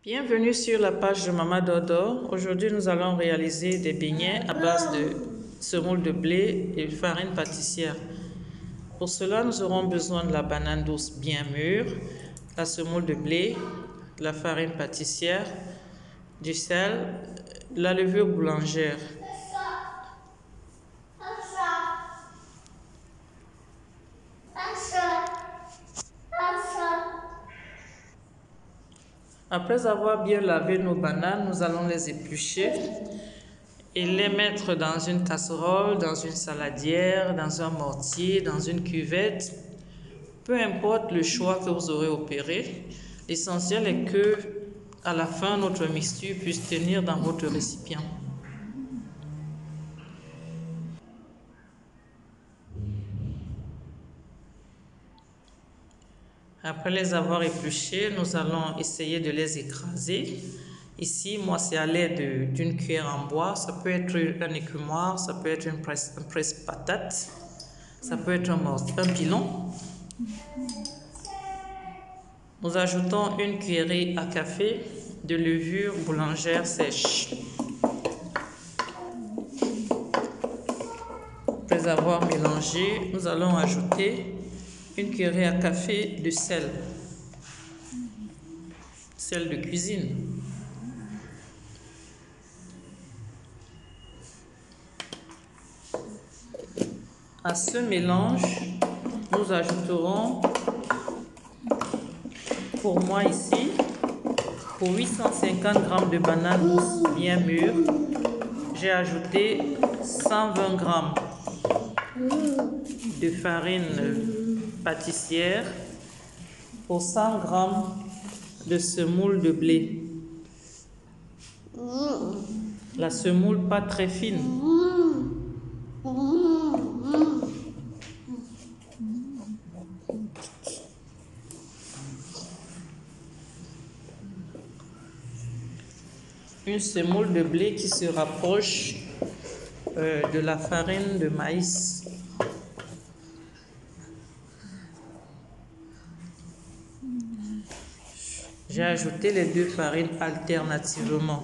Bienvenue sur la page de Maman Dodo. Aujourd'hui, nous allons réaliser des beignets à base de semoule de blé et de farine pâtissière. Pour cela, nous aurons besoin de la banane douce bien mûre, la semoule de blé, de la farine pâtissière, du sel, de la levure boulangère. Après avoir bien lavé nos bananes, nous allons les éplucher et les mettre dans une casserole, dans une saladière, dans un mortier, dans une cuvette. Peu importe le choix que vous aurez opéré, l'essentiel est que à la fin, notre mixture puisse tenir dans votre récipient. Après les avoir épluchés, nous allons essayer de les écraser. Ici, moi, c'est à l'aide d'une cuillère en bois. Ça peut être un écumoire, ça peut être un presse-patate, ça peut être un pilon. Nous ajoutons une cuillerée à café de levure boulangère sèche. Après avoir mélangé, nous allons ajouter une cuillerée à café de sel de cuisine. À ce mélange, nous ajouterons, pour moi ici, pour 850 g de bananes douces bien mûres, j'ai ajouté 120 g de farine pâtissière pour 100 g de semoule de blé. La semoule pas très fine. Une semoule de blé qui se rapproche de la farine de maïs. J'ai ajouté les deux farines alternativement.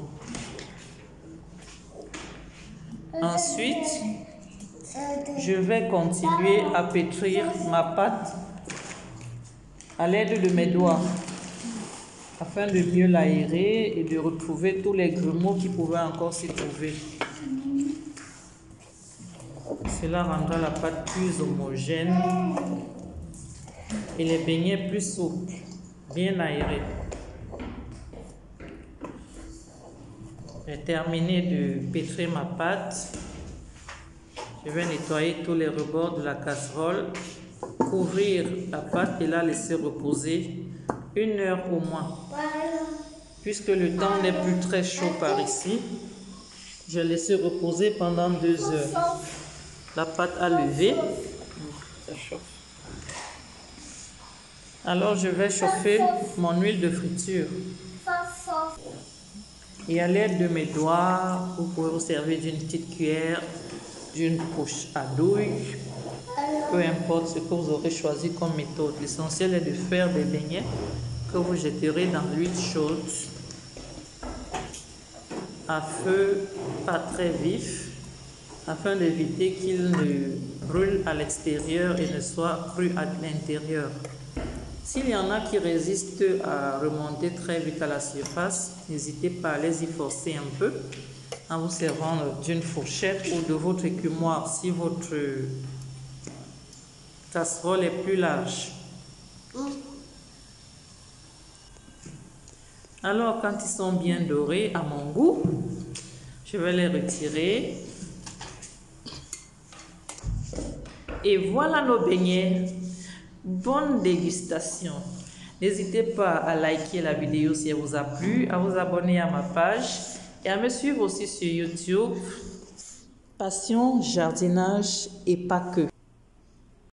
Ensuite, je vais continuer à pétrir ma pâte à l'aide de mes doigts afin de mieux l'aérer et de retrouver tous les grumeaux qui pouvaient encore s'y trouver. Cela rendra la pâte plus homogène et les beignets plus souples, bien aérés. J'ai terminé de pétrir ma pâte. Je vais nettoyer tous les rebords de la casserole, couvrir la pâte et la laisser reposer 1 heure au moins. Puisque le temps n'est plus très chaud par ici, je vais laisser reposer pendant 2 heures. La pâte a levé. Ça chauffe. Alors je vais chauffer mon huile de friture. Et à l'aide de mes doigts, vous pouvez vous servir d'une petite cuillère, d'une poche à douille, peu importe ce que vous aurez choisi comme méthode. L'essentiel est de faire des beignets que vous jetterez dans l'huile chaude à feu pas très vif afin d'éviter qu'il ne brûle à l'extérieur et ne soit cru à l'intérieur. S'il y en a qui résistent à remonter très vite à la surface, n'hésitez pas à les y forcer un peu en vous servant d'une fourchette ou de votre écumoire si votre casserole est plus large. Alors, quand ils sont bien dorés à mon goût, je vais les retirer. Et voilà nos beignets. Bonne dégustation. N'hésitez pas à liker la vidéo si elle vous a plu, à vous abonner à ma page et à me suivre aussi sur YouTube. Passion, jardinage et pas que.